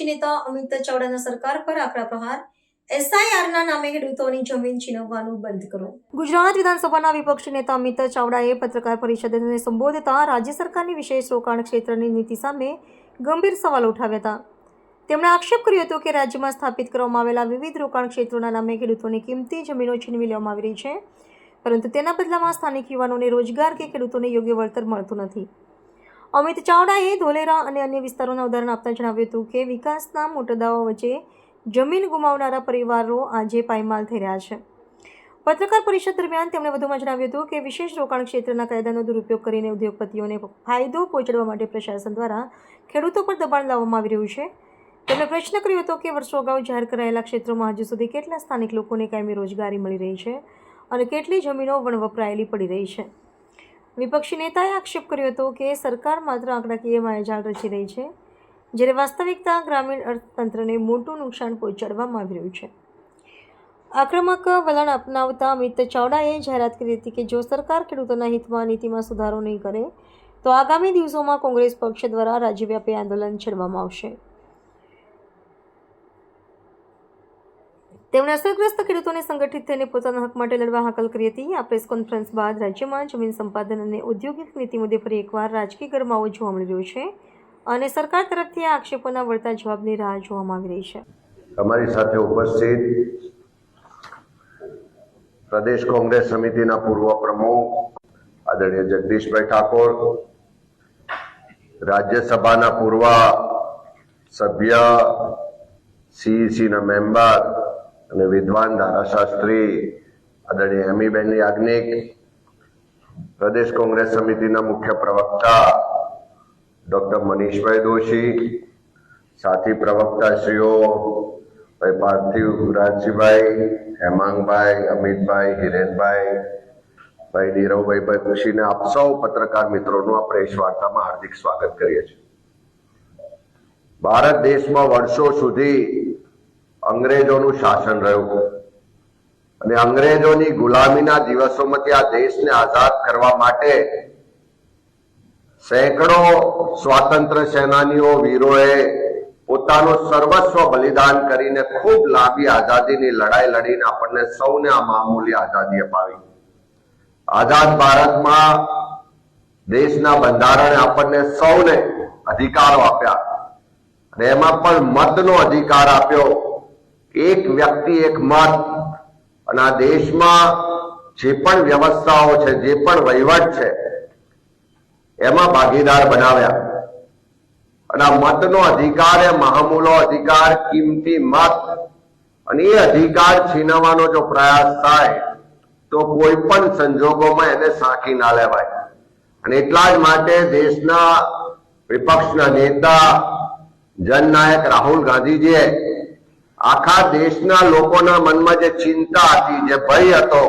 નેતા અમિત ચાવડાના સરકાર પર આકરા પ્રહાર, એસઆઈઆરના નામે ખેડૂતોની જમીન છીનવવાનું બંધ કરો. ગુજરાત વિધાનસભાના વિપક્ષી નેતા અમિત ચાવડાએ પત્રકાર પરિષદને સંબોધતા રાજ્ય સરકારની વિશેષ રોકાણ ક્ષેત્રની નીતિ સામે ગંભીર સવાલો ઉઠાવ્યા હતા. તેમણે આક્ષેપ કર્યો હતો કે રાજ્યમાં સ્થાપિત કરવામાં આવેલા વિવિધ રોકાણ ક્ષેત્રોના નામે ખેડૂતોની કિંમતી જમીનો છીનવી લેવામાં આવી રહી છે, પરંતુ તેના બદલામાં સ્થાનિક યુવાનોને રોજગાર કે ખેડૂતોને યોગ્ય વળતર મળતું નથી. અમિત ચાવડાએ ધોલેરા અને અન્ય વિસ્તારોના ઉદાહરણ આપતા જણાવ્યું હતું કે વિકાસના મોટા દાવાઓ વચ્ચે જમીન ગુમાવનારા પરિવારો આજે પાયમાલ થઈ રહ્યા છે. પત્રકાર પરિષદ દરમિયાન તેમણે વધુમાં જણાવ્યું હતું કે વિશેષ રોકાણ ક્ષેત્રના કાયદાનો દુરુપયોગ કરીને ઉદ્યોગપતિઓને ફાયદો પહોંચાડવા માટે પ્રશાસન દ્વારા ખેડૂતો પર દબાણ લાવવામાં આવી રહ્યું છે. તેમણે પ્રશ્ન કર્યો હતો કે વર્ષો અગાઉ જાહેર કરાયેલા ક્ષેત્રોમાં હજુ સુધી કેટલા સ્થાનિક લોકોને કાયમી રોજગારી મળી રહી છે અને કેટલી જમીનો વણવપરાયેલી પડી રહી છે. વિપક્ષી નેતાએ આક્ષેપ કર્યો હતો કે સરકાર માત્ર આંકડાકીય માયાજાળ રચી રહી છે, જ્યારે વાસ્તવિકતા ગ્રામીણ અર્થતંત્રને મોટું નુકસાન પહોંચાડવામાં આવી રહ્યું છે. આક્રમક વલણ અપનાવતા અમિત ચાવડાએ જાહેરાત કરી હતી કે જો સરકાર ખેડૂતોના હિતમાં નીતિમાં સુધારો નહીં કરે તો આગામી દિવસોમાં કોંગ્રેસ પક્ષ દ્વારા રાજ્યવ્યાપી આંદોલન છેડવામાં આવશે. તેમણે અસરગ્રસ્ત ખેડૂતોને સંગઠિત થઈને પોતાના હક માટે લડવા હાકલ કરી હતી. આ પ્રેસ કોન્ફરન્સ બાદ રાજ્યમાં જમીન સંપાદન અને ઔદ્યોગિક નીતિ મુદ્દે ફરી એકવાર રાજકીય ગરમાવો જોવા મળી રહ્યો છે અને સરકાર તરફથી આ આક્ષેપોના વળતા જવાબની રાહ જોવામાં આવી રહી છે. અમારી સાથે ઉપસ્થિત પ્રદેશ કોંગ્રેસ સમિતિના પૂર્વ પ્રમુખ આદરણીય જગદીશભાઈ ઠાકોર, રાજ્યસભાના પૂર્વ સભ્ય, સીઈસીના મેમ્બર અને વિદ્વાન ધારાશાસ્ત્રી આદરણીય એમીબેન યાજ્ઞિક, પ્રદેશ કોંગ્રેસ સમિતિના મુખ્ય પ્રવક્તા ડોક્ટર મનીષભાઈ દોશી, સાથી પ્રવક્તાશ્રીઓ ભાઈ પાર્થિવ રાજજીભાઈ, હેમાંગભાઈ, અમિતભાઈ, હિરેનભાઈ, ભાઈ નીરવભાઈ ખુશીને આપ સૌ પત્રકાર મિત્રોનું આ પ્રેસ વાર્તામાં હાર્દિક સ્વાગત કરીએ છીએ. ભારત દેશમાં વર્ષો સુધી અંગ્રેજોનું શાસન રહ્યું અને અંગ્રેજોની ગુલામીના દિવસોમાંથી આ દેશને આઝાદ કરવા માટે સેંકડો સ્વાતંત્ર્ય સેનાનીઓ, વીરોએ પોતાનું સર્વસ્વ બલિદાન કરીને ખૂબ લાંબી આઝાદીની લડાઈ લડીને આપણને સૌને આ મામૂલી આઝાદી અપાવી. આઝાદ ભારતમાં દેશના બંધારણે આપણને સૌને અધિકારો આપ્યા અને એમાં પણ મતનો અધિકાર આપ્યો. એક વ્યક્તિ એક મત, અને આ દેશમાં જે પણ વ્યવસ્થાઓ છે, જે પણ વહીવટ છે, એમાં ભાગીદાર બનાવ્યા. અને આ મતનો અધિકાર એ મહામૂલો અધિકાર, કિંમતી મત, અને એ અધિકાર છીનવવાનો જો પ્રયાસ થાય તો કોઈ પણ સંજોગોમાં એને સાંખી ના લેવાય. અને એટલા જ માટે દેશના વિપક્ષના નેતા જનનાયક રાહુલ ગાંધીજીએ આખા દેશના લોકોના મનમાં જે ચિંતા હતી, જે ભય હતો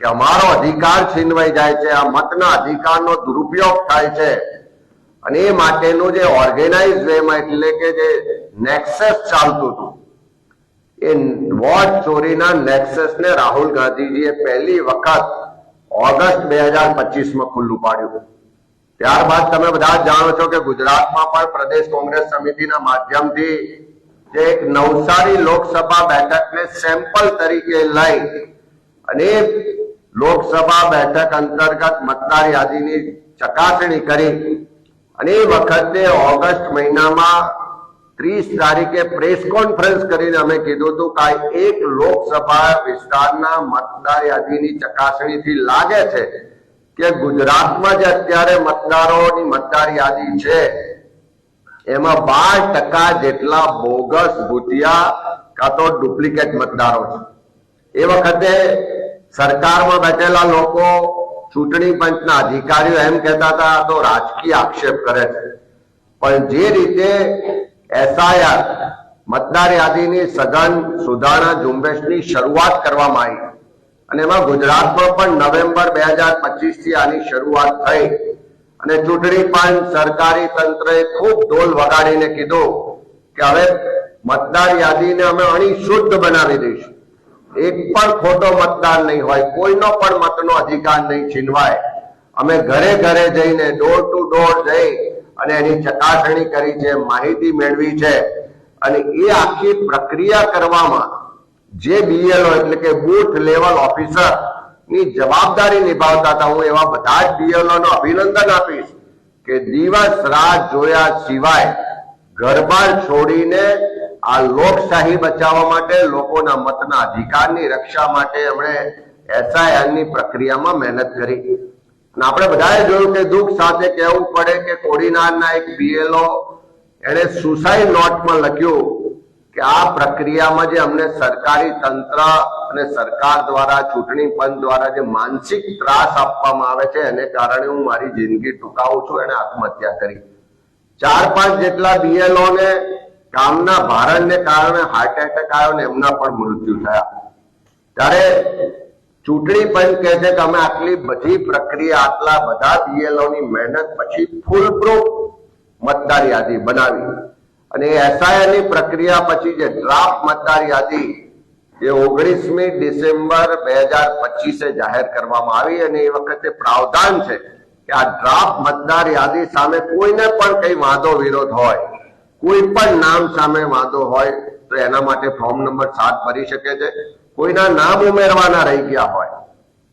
કે અમારો અધિકાર છીનવાઈ જાય છે, આ મતના અધિકારનો દુરુપયોગ થાય છે, અને એ માટેનું જે ઓર્ગેનાઇઝ વેમાં એટલે કે જે નેક્સસ ચાલતું હતું, એ વોટ ચોરીના નેક્સસને રાહુલ ગાંધીજીએ પહેલી વખત ઓગસ્ટ 2025માં ખુલ્લું પાડ્યું. ત્યારબાદ તમે બધા જાણો છો કે ગુજરાતમાં પણ પ્રદેશ કોંગ્રેસ સમિતિના માધ્યમથી જે એક નવસારી લોકસભા બેઠકને સેમ્પલ તરીકે લઈ અને લોકસભા બેઠક અંતર્ગત મતદાર યાદીની ચકાસણી કરી અને એ વખતે ઓગસ્ટ મહિનામાં 30 તારીખે પ્રેસ કોન્ફરન્સ કરીને અમે કીધું હતું કે એક લોકસભા વિસ્તારના મતદાર યાદીની ચકાસણીથી લાગે છે કે ગુજરાતમાં જે અત્યારે મતદારોની મતદાર યાદી છે એમાં 12% જેટલા બોગસ ભૂતિયા કાં તો ડુપ્લિકેટ મતદારો છે. એ વખતે સરકારમાં બેઠેલા લોકો, ચૂંટણી પંચના અધિકારીઓ એમ કહેતા હતા તો રાજકીય આક્ષેપ કરે છે, પણ જે રીતે એસઆઈઆર મતદાર યાદીની સઘન સુધારણા ઝુંબેશની શરૂઆત કરવામાં આવી અને એમાં ગુજરાતમાં પણ નવેમ્બર 2025 થી આની શરૂઆત થઈ અને ચૂંટણી પંચ, સરકારી તંત્રએ ખૂબ ઢોલ વગાડીને કીધું કે હવે મતદાર યાદીને અમે અણી શુદ્ધ બનાવી દઈશું, એક પણ ખોટો મતદાર નહીં હોય, કોઈનો પણ મતનો અધિકાર નહીં છીનવાય. અમે ઘરે ઘરે જઈને ડોર ટુ ડોર જઈ અને એની ચકાસણી કરી છે, માહિતી મેળવી છે અને એ આખી પ્રક્રિયા કરવામાં જે BLO એટલે કે બૂથ લેવલ ઓફિસર ની જવાબદારી નિભાવતા હતા, હું એવા બધા જ BLO નો અભિનંદન આપીશ કે દિવસ રાત જોયા સિવાય ઘરબાર છોડીને આ લોકશાહી બચાવવા માટે, લોકોના મતના અધિકારની રક્ષા માટે એમણે SIR ની પ્રક્રિયામાં મહેનત કરી. અને આપણે બધાએ જોયું કે દુઃખ સાથે કહેવું પડે કે કોડીનારના એક BLO એને સુસાઇડ નોટમાં લખ્યું કે આ પ્રક્રિયામાં જે અમને સરકારી તંત્ર અને સરકાર દ્વારા, ચૂંટણી પંચ દ્વારા જે માનસિક ત્રાસ આપવામાં આવે છે એને કારણે હું મારી જિંદગી ટૂંકાવું છું, એને આત્મહત્યા કરી. 4-5 જેટલા BLO ને કામના ભારણને કારણે હાર્ટ એટેક આવ્યો ને એમના પણ મૃત્યુ થયા. ત્યારે ચૂંટણી પંચ કહે છે કે અમે આટલી બધી પ્રક્રિયા, આટલા બધા BLO ની મહેનત પછી ફૂલ પ્રૂફ મતદાર યાદી બનાવી. અને SIR ની પ્રક્રિયા પછી જે ડ્રાફ્ટ મતદાર યાદી જે 19મી ડિસેમ્બર 2025 જાહેર કરવામાં આવી, અને એ વખતે પ્રાવધાન છે કે આ ડ્રાફ્ટ મતદાર યાદી સામે કોઈને પણ કઈ વાંધો વિરોધ હોય, કોઈ પણ નામ સામે વાંધો હોય તો એના માટે ફોર્મ નંબર 7 ભરી શકે છે. કોઈના નામ ઉમેરવાના રહી ગયા હોય,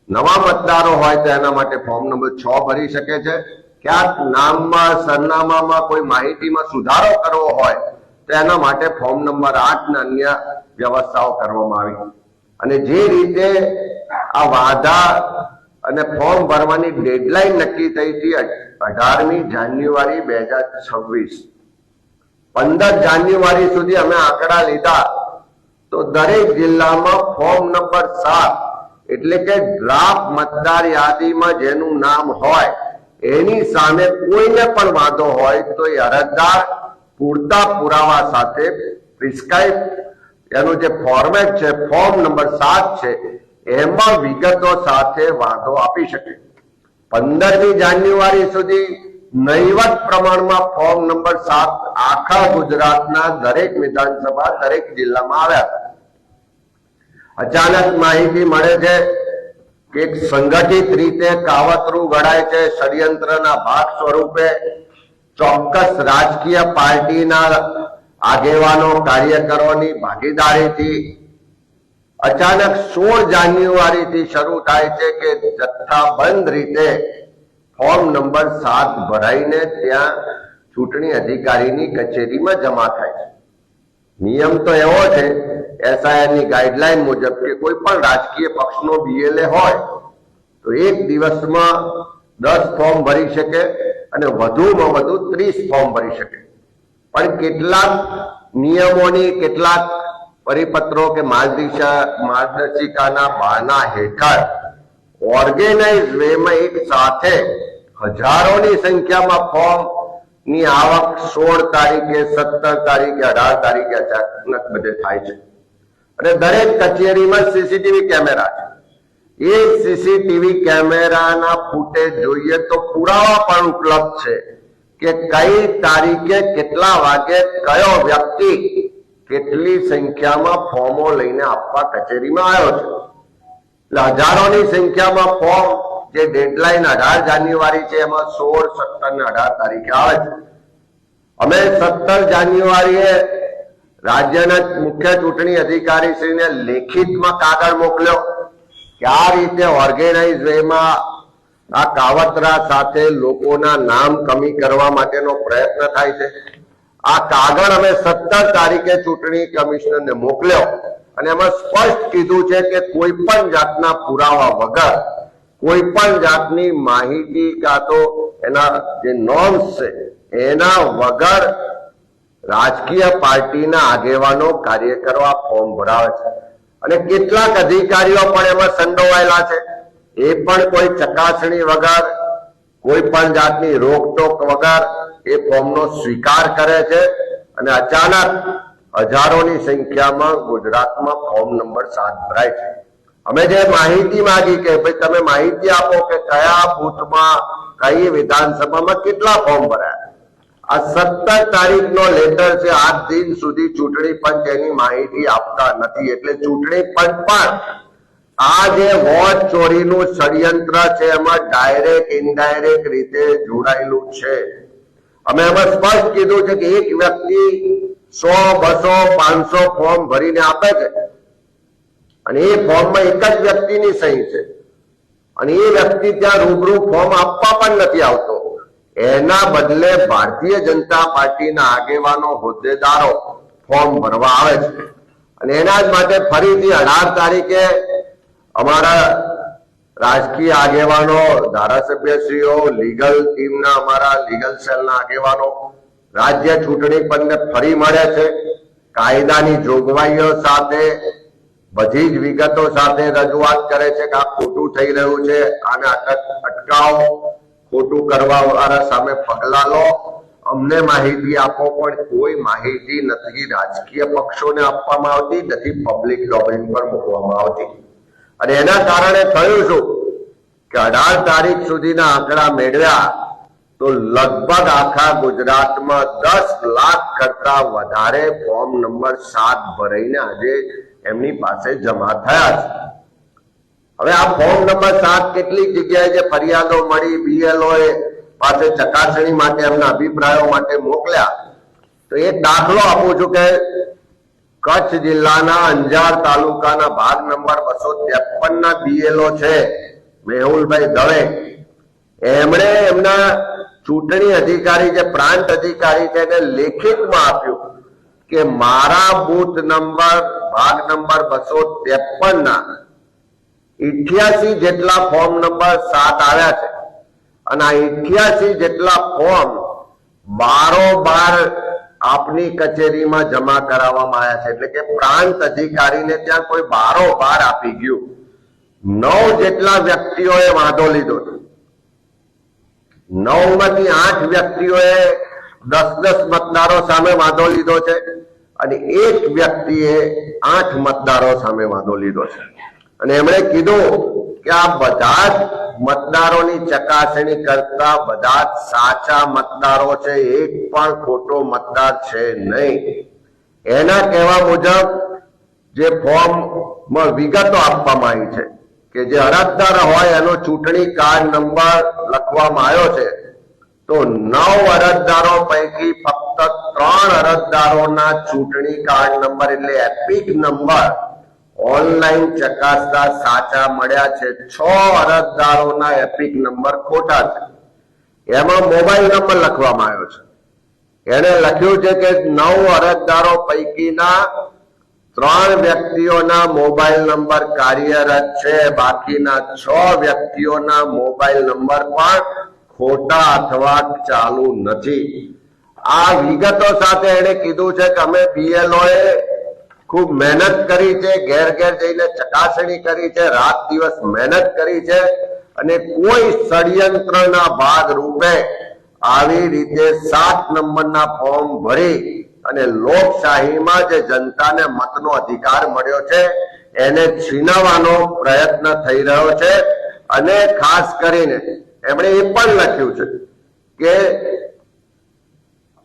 નવા મતદારો હોય તો એના માટે ફોર્મ નંબર 6 ભરી શકે છે. ક્યાંક નામમાં, સરનામામાં કોઈ માહિતીમાં સુધારો કરવો હોય તો એના માટે ફોર્મ નંબર 8 ને અન્ય વ્યવસ્થાઓ કરવામાં આવી. અને જે રીતે આ વાંધા અને ફોર્મ ભરવાની ડેડલાઇન નક્કી થઈ હતી 18મી જાન્યુઆરી 2026, 15 જાન્યુઆરી સુધી અમે આંકડા લીધા તો દરેક જિલ્લામાં ફોર્મ નંબર 7 એટલે કે ડ્રાફ્ટ મતદાર યાદીમાં જેનું નામ હોય એની સામે કોઈને પણ વાંધો હોય તો એ અરજદાર પૂરતા પુરાવા સાથે પ્રિસ્ક્રાઇબ એનું જે ફોર્મેટ છે, ફોર્મ નંબર 7 છે, એમાં વિગતો સાથે વાંધો આપી શકે. 15મી જાન્યુઆરી સુધી નહીવત પ્રમાણમાં ફોર્મ નંબર 7 આખા ગુજરાતના દરેક વિધાનસભા, દરેક જિલ્લામાં આવ્યા હતા. અચાનક માહિતી મળે છે કે એક સંગઠિત રીતે કાવતરું ઘડાય છે, ષડયંત્રના ભાગ સ્વરૂપે ચોક્કસ રાજકીય પાર્ટીના આગેવાનો, કાર્યકરોની ભાગીદારીથી અચાનક 16 જાન્યુઆરીથી શરૂ થાય છે કે જથ્થાબંધ રીતે ફોર્મ નંબર 7 ભરાઈને ત્યાં ચૂંટણી અધિકારીની કચેરીમાં જમા થાય છે. નિયમ તો એવો છે SIR ની ગાઈડલાઈન મુજબ કે કોઈ પણ રાજકીય પક્ષનો BLA હોય તો એક દિવસમાં 10 ફોર્મ ભરી શકે અને વધુમાં વધુ 30 ફોર્મ ભરી શકે. પણ કેટલાક નિયમોની, કેટલાક પરિપત્રો કે માર્ગદર્શિકાના બહાના હેઠળ ઓર્ગેનાઇઝ વેમાં એક સાથે હજારોની સંખ્યામાં ફોર્મ ની આવક 16 તારીખે, 17 તારીખે, 18 તારીખે અચાનક બધે થાય છે. અને દરેક કચેરીમાં CCTV કેમેરા છે. એ CCTV કેમેરાના ફૂટેજ જોઈએ તો પુરાવા પણ ઉપલબ્ધ છે કે કઈ તારીખે, કેટલા વાગે કયો વ્યક્તિ કેટલી સંખ્યામાં ફોર્મો લઈને આપવા કચેરીમાં આવ્યો છે. એટલે હજારોની સંખ્યામાં ફોર્મ જે ડેડલાઇન 18 જાન્યુઆરી છે એમાં 16, 17 ને 18 તારીખે આવે છે. અમે 17 જાન્યુઆરીએ રાજ્યના મુખ્ય ચૂંટણી અધિકારીશ્રીને લેખિતમાં કાગળ મોકલ્યો કે આ રીતે ઓર્ગેનાઇઝ વેમાં આ કાવતરા સાથે લોકોના નામ કમી કરવા માટેનો પ્રયત્ન થાય છે. આ કાગળ અમે 17 તારીખે ચૂંટણી કમિશનરને મોકલ્યો અને એમાં સ્પષ્ટ કીધું છે કે કોઈ પણ જાતના પુરાવા વગર, કોઈ પણ જાતની માહિતી કાં તો એના જે નોર્મ્સ છે એના વગર રાજકીય પાર્ટીના આગેવાનો, કાર્યકરો આ ફોર્મ ભરાવે છે. અને કેટલાક અધિકારીઓ પણ એમાં સંડોવાયેલા છે. એ પણ કોઈ ચકાસણી વગર, કોઈ પણ જાતની રોકટોક વગર એ ફોર્મનો સ્વીકાર કરે છે અને અચાનક હજારોની સંખ્યામાં ગુજરાતમાં ફોર્મ નંબર 7 ભરાય છે. અમે જે માહિતી માંગી કે ભાઈ તમે માહિતી આપો કે કયા બૂથમાં, કઈ વિધાનસભામાં કેટલા ફોર્મ ભરાયા. આ 17 તારીખનો લેટર છે. આજ દિન સુધી ચૂંટણી પંચ એની માહિતી આપતા નથી. એટલે ચૂંટણી પંચ પણ આ જે વોટ ચોરીનું ષડયંત્ર છે એમાં ડાયરેક્ટ, ઇનડાયરેક્ટ રીતે જોડાયેલું છે. અમે એમાં સ્પષ્ટ કીધું છે કે એક વ્યક્તિ 100, 200, 500 ફોર્મ ભરીને આપે છે અને એ ફોર્મમાં એક જ વ્યક્તિની સહી છે અને એ વ્યક્તિ ત્યાં રૂબરૂ ફોર્મ આપવા પણ નથી આવતો. એના બદલે ભારતીય જનતા પાર્ટીના આગેવાનો, હોદ્દેદારો ફોર્મ ભરવા આવે છે અને એના જ માટે ફરીથી 18 તારીખે અમારા રાજકીય આગેવાનો, ધારાસભ્યશ્રીઓ, લીગલ ટીમના, અમારા લીગલ સેલના આગેવાનો રાજ્ય ચૂંટણી પંચને ફરી મળે છે. કાયદાની જોગવાઈઓ સાથે, બધી જ વિગતો સાથે રજૂઆત કરે છે કે આ ખોટું થઈ રહ્યું છે, આને અટકાવો, ખોટું કરવા વાળા સામે પગલા લો, અમને માહિતી આપો. પણ કોઈ માહિતી નથી રાજકીય પક્ષોને આપવામાં આવતી, નથી પબ્લિક ડોમેન પર મૂકવામાં આવતી. અને એના કારણે થયું શું કે 18 તારીખ સુધીના આંકડા મેળવ્યા તો લગભગ આખા ગુજરાતમાં 10 લાખ કરતા વધારે ફોર્મ નંબર 7 ભરાઈને આજે એમની પાસે જમા થયા છે. હવે આ ફોર્મ નંબર 7 કેટલીક જગ્યાએ જે ફરિયાદો મળી, BLO પાસે ચકાસણી માટે, એમના અભિપ્રાયો માટે મોકલ્યા. તો એક દાખલો આપું છું કે કચ્છ જિલ્લાના અંજાર તાલુકાના ભાગ નંબર 253 ના BLO છે મેહુલભાઈ દવે. એમણે એમના ચૂંટણી અધિકારી, જે પ્રાંત અધિકારી છે, એને લેખિતમાં આપ્યું કે મારા બૂથ નંબર ભાગ નંબર 253 ના 88 જેટલા ફોર્મ નંબર 7 આવ્યા છે અને આ 88 જેટલા ફોર્મ બારોબાર આપની કચેરીમાં જમા કરાવવામાં આવ્યા છે. એટલે કે પ્રાંત અધિકારીને ત્યાં કોઈ બારોબાર આપી ગયું. 9 જેટલા વ્યક્તિઓએ વાંધો લીધો છે. 9 માંથી 8 વ્યક્તિઓએ 10-10 મતદારો સામે વાંધો લીધો છે અને એક વ્યક્તિએ 8 મતદારો સામે વાંધો લીધો છે. અને એમણે કીધું કે આ બધા જ મતદારોની ચકાસણી કરતા બધા જ સાચા મતદારો છે, એક પણ ખોટો મતદાર છે નહીં. એના કહેવા મુજબ જે ફોર્મમાં વિગતો આપવામાં આવી છે કે જે અરજદાર હોય એનો ચૂંટણી કાર્ડ નંબર લખવામાં આવ્યો છે, તો 9 અરજદારો પૈકી ફક્ત 3 અરજદારોના ચૂંટણી કાર્ડ નંબર એટલે એપિક નંબર ઓનલાઈન ચકાસતા સાચા મળ્યા છે. 6 અરજદારોના એપિક નંબર ખોટા છે. એમાં મોબાઈલ નંબર લખવામાં આવ્યો છે. એને લખ્યું છે કે 9 અરજદારો પૈકીના 3 વ્યક્તિઓના મોબાઈલ નંબર કાર્યરત છે, બાકીના 6 વ્યક્તિઓના મોબાઈલ નંબર પણ ખોટા અથવા ચાલુ નથી. આ વિગતો સાથે એને કીધું છે કે અમે BLOએ ખૂબ મહેનત કરી છે, ઘેર ઘેર જઈને ચકાસણી કરી છે, રાત દિવસ મહેનત કરી છે અને કોઈ ષડયંત્રના ભાગ રૂપે આવી રીતે 7 નંબરના ફોર્મ ભરી અને લોકશાહીમાં જે જનતાને મતનો અધિકાર મળ્યો છે એને છીનવવાનો પ્રયત્ન થઈ રહ્યો છે. અને ખાસ કરીને એમણે એ પણ લખ્યું છે કે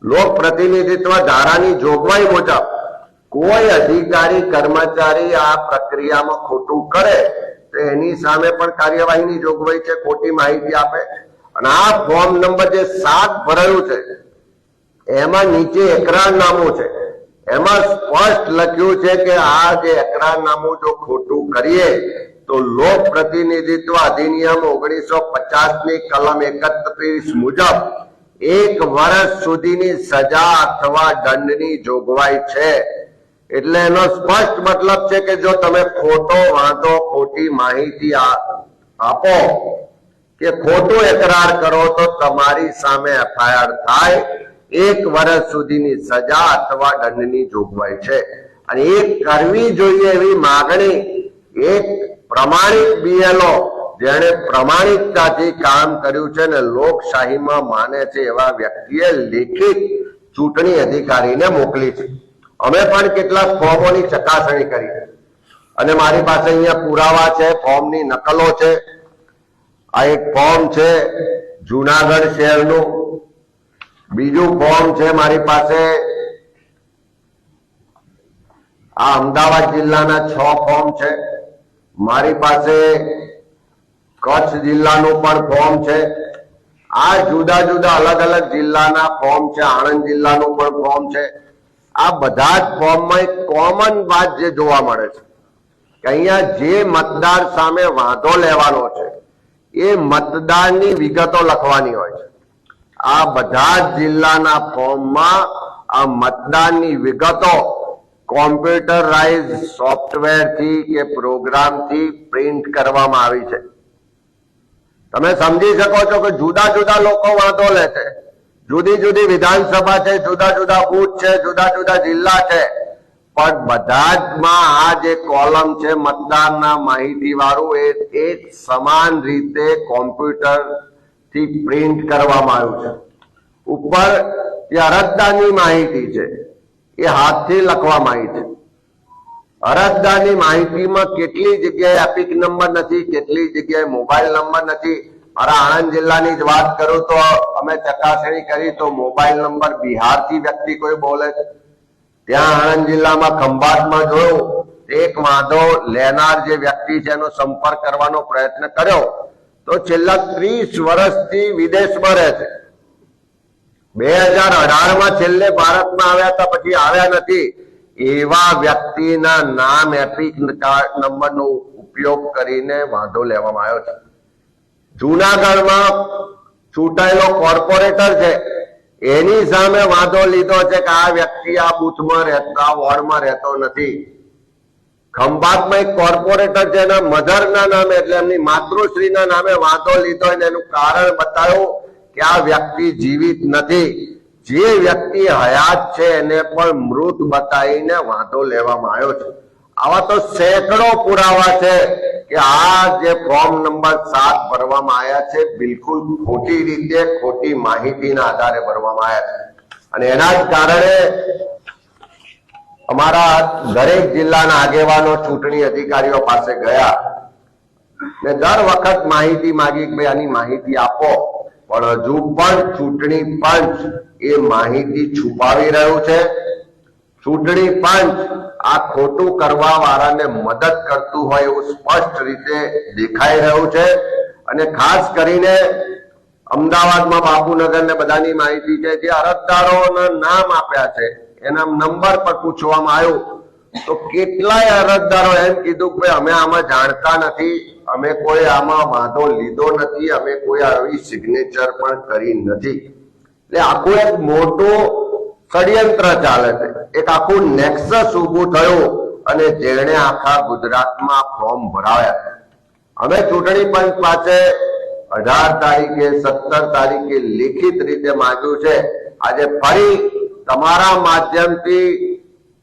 લોક પ્રતિનિધિત્વ ધારાની જોગવાઈ મુજબ કોઈ અધિકારી, કર્મચારી આ પ્રક્રિયામાં ખોટું કરે તો એની સામે પણ કાર્યવાહીની જોગવાઈ છે, ખોટી માહિતી આપે. અને આ ફોર્મ નંબર જે 7 ભરાયું છે એમાં નીચે એકરારનામું છે. એમાં સ્પષ્ટ લખ્યું છે કે આ જે એકરારનામું જો ખોટું કરીએ તો લોક પ્રતિનિધિત્વ અધિનિયમ 1950 ની કલમ 31 મુજબ 1 વર્ષ સુધીની સજા અથવા દંડની જોગવાઈ છે. એટલે એનો સ્પષ્ટ મતલબ છે કે જો તમે ખોટો વાંધો, ખોટી માહિતી આપો કે ખોટો એકરાર કરો તો તમારી સામે FIR થાય. 1 વર્ષ સુધીની સજા અથવા દંડની જોગવાઈ છે. અને એ કરવી જોઈએ એવી માગણી એક પ્રમાણિત BLO, જેણે પ્રમાણિકતાથી કામ કર્યું છે ને લોકશાહીમાં માને છે એવા વ્યક્તિએ લેખિત ચૂંટણી અધિકારીને મોકલી છે. અમે પણ કેટલાક ફોર્મોની ચકાસણી કરી અને મારી પાસે અહીંયા પુરાવા છે, ફોર્મની નકલો છે. આ એક ફોર્મ છે જુનાગઢ શહેરનું, બીજું ફોર્મ છે મારી પાસે આ અમદાવાદ જિલ્લાના 6 ફોર્મ છે, મારી પાસે કચ્છ જિલ્લાનું પણ ફોર્મ છે. આ જુદા જુદા અલગ અલગ જિલ્લાના ફોર્મ છે, આણંદ જિલ્લાનું પણ ફોર્મ છે. આ બધા જ ફોર્મમાં એક કોમન વાત જે જોવા મળે છે કે અહીંયા જે મતદાર સામે વાંધો લેવાનો છે એ મતદારની વિગતો લખવાની હોય છે. આ બધા જ જિલ્લાના ફોર્મમાં આ મતદાનની વિગતો કોમ્પ્યુટરાઇઝ સોફ્ટવેરથી કે પ્રોગ્રામથી પ્રિન્ટ કરવામાં આવી છે. તમે સમજી શકો છો કે જુદા જુદા લોકો વાંધો લે છે, જુદી જુદી વિધાનસભા છે, જુદા જુદા બૂથ છે, જુદા જુદા જિલ્લા છે, પણ બધા જ માં આ જે કોલમ છે મતદારના માહિતી વાળું એ એક સમાન રીતે કોમ્પ્યુટર થી પ્રિન્ટ કરવામાં આવ્યું છે. ઉપર જે અરજદારની માહિતી છે એ હાથથી લખવામાં આવી છે. અરજદારની માહિતીમાં કેટલી જગ્યાએ એપિક નંબર નથી, કેટલી જગ્યાએ મોબાઈલ નંબર નથી. મારા આણંદ જિલ્લાની જ વાત કરું તો અમે ચકાસણી કરી તો મોબાઈલ નંબર બિહારથી વ્યક્તિ કોઈ બોલે છે. ત્યાં આણંદ જિલ્લામાં ખંભાતમાં જોયું એક વાંધો લેનાર જે વ્યક્તિ છે એનો સંપર્ક કરવાનો પ્રયત્ન કર્યો તો છેલ્લા 30 વર્ષથી વિદેશમાં રહે છે. 2018માં છેલ્લે ભારતમાં આવ્યા હતા, પછી આવ્યા નથી. એવા વ્યક્તિના નામ એપિક નંબરનો ઉપયોગ કરીને વાંધો લેવામાં આવ્યો છે. જૂનાગઢમાં ચૂંટાયેલો કોર્પોરેટર છે એની સામે વાંધો લીધો છે કે આ વ્યક્તિ આ બૂથમાં રહેતા વોર્ડમાં રહેતો નથી. ખંભાતમાં એક કોર્પોરેટર છે એના મધરના નામે એટલે એમની માતૃશ્રીના નામે વાંધો લીધો અને એનું કારણ બતાવ્યું કે આ વ્યક્તિ જીવિત નથી. જે વ્યક્તિ હયાત છે એને પણ મૃત બતાવીને વાંધો લેવામાં આવ્યો છે. આવા તો સેંકડો પુરાવા છે કે આ જે ફોર્મ નંબર 7 ભરવામાં આવ્યા છે બિલકુલ ખોટી રીતે ખોટી માહિતીના આધારે ભરવામાં આવ્યા છે. અને એના જ કારણે અમારા દરેક જિલ્લાના આગેવાનો ચૂંટણી અધિકારીઓ પાસે ગયા ને દર વખત માહિતી માંગી કે ભાઈ આની માહિતી આપો, પણ હજુ પણ ચૂંટણી પંચ એ માહિતી છુપાવી રહ્યું છે. ચૂંટણી પંચ આ ખોટું કરવા વાળાને મદદ કરતું હોય એવું સ્પષ્ટ રીતે દેખાઈ રહ્યું છે. અને ખાસ કરીને અમદાવાદમાં બાપુનગર ને બધાની માહિતી છે, જે અરજદારોના નામ આપ્યા છે એના નંબર પર પૂછવામાં આવ્યું તો કેટલાય અરજદારો એમ કીધું કે અમે આમાં જાણતા નથી, અમે કોઈ આમાં વાંધો લીધો નથી, અમે કોઈ આવી સિગ્નેચર પણ કરી નથી. એટલે આખું એક મોટું ષડયંત્ર ચાલે છે, એક આખું નેક્સસ ઉભું થયું અને જેણે આખા ગુજરાતમાં ફોર્મ ભરાવ્યા. અમે ચૂંટણી પંચ પાસે 18 તારીખે 17 તારીખે લેખિત રીતે માંગ્યું છે. આજે ફરી તમારા માધ્યમથી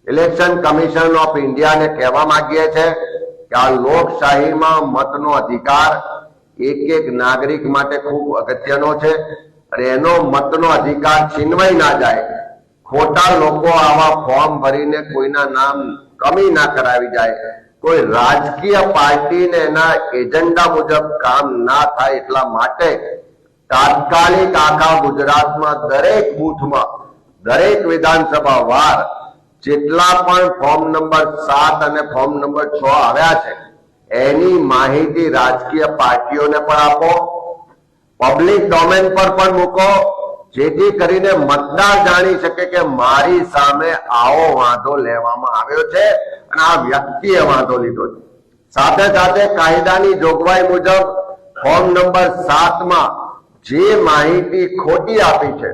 ઇલેક્શન કમિશન ઓફ ઇન્ડિયાને કહેવા માંગીએ છીએ કે આ લોકશાહીમાં મતનો અધિકાર એક એક નાગરિક માટે ખૂબ અગત્યનો છે અને એનો મતનો અધિકાર છીનવાઈ ના જાય. ખોટા લોકો આવા ફોર્મ ભરીને કોઈના નામ કમી ના કરાવી જાય, કોઈ રાજકીય પાર્ટીને એના એજન્ડા મુજબ કામ ના થાય એટલા માટે તાત્કાલિક આખા ગુજરાતમાં દરેક બૂથમાં દરેક વિધાનસભા વાર જેટલા પણ ફોર્મ નંબર 7 અને ફોર્મ નંબર 6 આવ્યા છે એની માહિતી રાજકીય પાર્ટીઓને પણ આપો, પબ્લિક ડોમેન પર પણ મૂકો, જેથી કરીને મતદાર જાણી શકે કે મારી સામે આવો વાંધો લેવામાં આવ્યો છે અને આ વ્યક્તિએ વાંધો લીધો છે. સાથે સાથે કાયદાની જોગવાઈ મુજબ ફોર્મ નંબર 7માં જે માહિતી ખોટી આપી છે,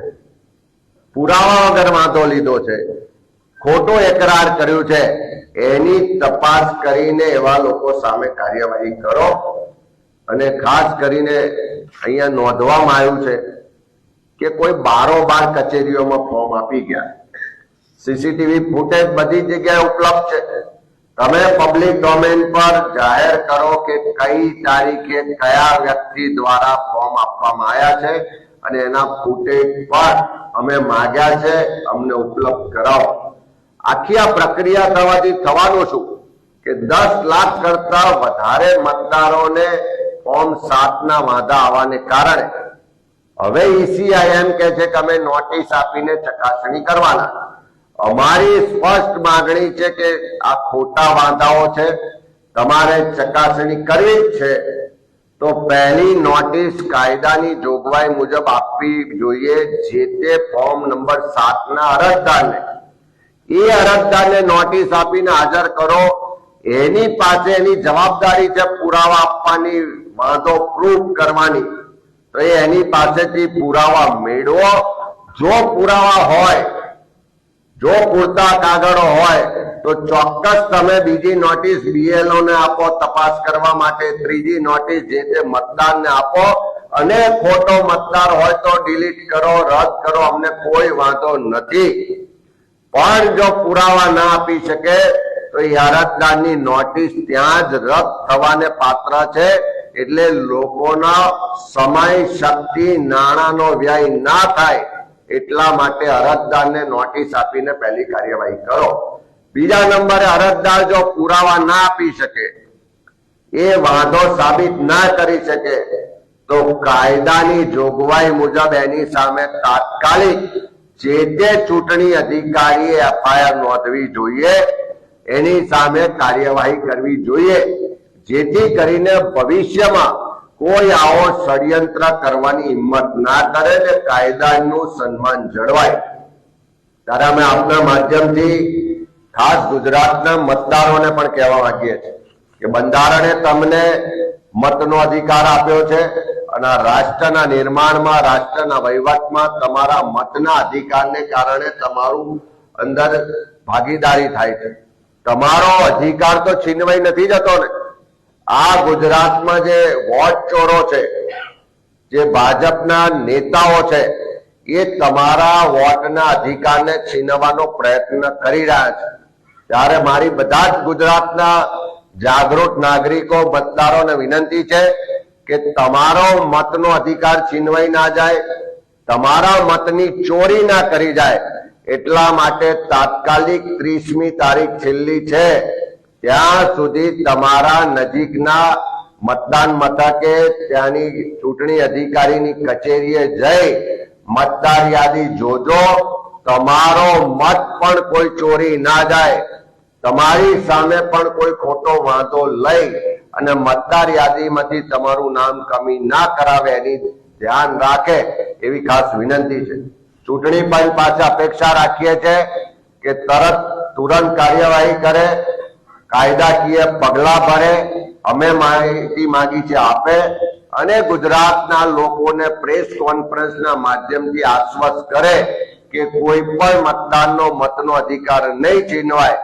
પુરાવા વગર વાંધો લીધો છે, ખોટો એકરાર કર્યું છે, એની તપાસ કરીને એવા લોકો સામે કાર્યવાહી કરો. અને ખાસ કરીને અહીંયા નોંધવામાં આવ્યું છે કે કોઈ બારોબાર કચેરીઓમાં ફોર્મ આપી ગયા. સીસીટીવી ફૂટેજ બધી જગ્યાએ ઉપલબ્ધ છે. તમે પબ્લિક ડોમેન પર જાહેર કરો કે કઈ તારીખે કયા વ્યક્તિ દ્વારા ફોર્મ આપવામાં આવ્યા છે અને એના ફૂટેજ પણ અમે માંગ્યા છે, અમને ઉપલબ્ધ કરાવો. આખી આ પ્રક્રિયા થવાથી થવાનું શું કે 10 લાખ કરતા વધારે મતદારોને ફોર્મ 7ના વાંધા આવવાને કારણે હવે ઈસીઆઈ એમ કે છે કે અમે નોટિસ આપીને ચકાસણી કરવાના. અમારી સ્પષ્ટ માંગણી છે કે આ ખોટા વાંધાઓ છે, તમારે ચકાસણી કરવી જ છે તો પહેલી નોટિસ કાયદાની જોગવાઈ મુજબ આપવી જોઈએ જે તે ફોર્મ નંબર 7ના અરજદારને એ અરજદારને નોટિસ આપીને હાજર કરો. એની પાસે એની જવાબદારી છે પુરાવા આપવાની, વાંધો પ્રૂફ કરવાની. તો એની પાસેથી પુરાવા મેળવો. જો પુરાવા હોય, જો પૂરતા કાગળો હોય તો ચોક્કસ તમે બીજી નોટિસ BLO ને આપો તપાસ કરવા માટે, ત્રીજી નોટિસ જે તે મતદારને આપો, અને ખોટો મતદાર હોય તો ડિલીટ કરો, રદ કરો, અમને કોઈ વાંધો નથી. પણ જો પુરાવા ના આપી શકે તો એ અરજદારની નોટિસ ત્યાં જ રદ થવાને પાત્ર છે. એટલે લોકોના સમય, શક્તિ, નાણાંનો વ્યય ના થાય એટલા માટે અરજદારને નોટિસ આપીને પહેલી કાર્યવાહી કરો. બીજા નંબરે, અરજદાર જો પુરાવા ના આપી શકે, એ વાંધો સાબિત ના કરી શકે, તો કાયદાની જોગવાઈ મુજબ એની સામે તાત્કાલિક જે તે ચૂંટણી અધિકારીએ FIR નોંધવી જોઈએ, એની સામે કાર્યવાહી કરવી જોઈએ, જેથી કરીને ભવિષ્યમાં કોઈ આવો ષડયંત્ર કરવાની હિંમત ના કરે ને કાયદાનું સન્માન જળવાય. ત્યારે અમે આપના માધ્યમથી ખાસ ગુજરાતના મતદારોને પણ કહેવા માંગીએ છીએ કે બંધારણે તમને મતનો અધિકાર આપ્યો છે, અને રાષ્ટ્રના નિર્માણમાં, રાષ્ટ્રના વહીવટમાં તમારા મતના અધિકારને કારણે તમારું અંદર ભાગીદારી થાય છે. તમારો અધિકાર તો છીનવાઈ નથી જતો ને. આ ગુજરાતમાં જે વોટ ચોરો છે, જે ભાજપના નેતાઓ છે, એ તમારા વોટના અધિકારને છીનવાનો પ્રયત્ન કરી રહ્યા છે. ત્યારે મારી બધા જ ગુજરાતના જાગૃત નાગરિકો, મતદારોને વિનંતી છે કે તમારો મતનો અધિકાર છીનવાઈ ના જાય, તમારા મતની ચોરી ના કરી જાય, એટલા માટે તાત્કાલિક 30મી તારીખ છેલ્લી છે, ત્યાં સુધી તમારા નજીકના મતદાન મથકે, ત્યાંની ચૂંટણી અધિકારીની કચેરીએ જઈ મતદાર યાદી જોજો. તમારો મત પણ કોઈ ચોરી ના જાય, તમારી સામે પણ કોઈ ખોટો વાંધો લઈ અને મતદાર યાદીમાંથી તમારું નામ કમી ના કરાવે, એની ધ્યાન રાખે એવી ખાસ વિનંતી છે. ચૂંટણી પંચ પાસે અપેક્ષા રાખીએ છીએ કે તુરંત કાર્યવાહી કરે, કાયદાકીય પગલા ભરે. અમે માહિતી માંગી છે આપે, અને ગુજરાતના લોકોને પ્રેસ કોન્ફરન્સના માધ્યમથી આશ્વસ્ત કરે કે કોઈ પણ મતદારનો મતનો અધિકાર નહીં છીનવાય.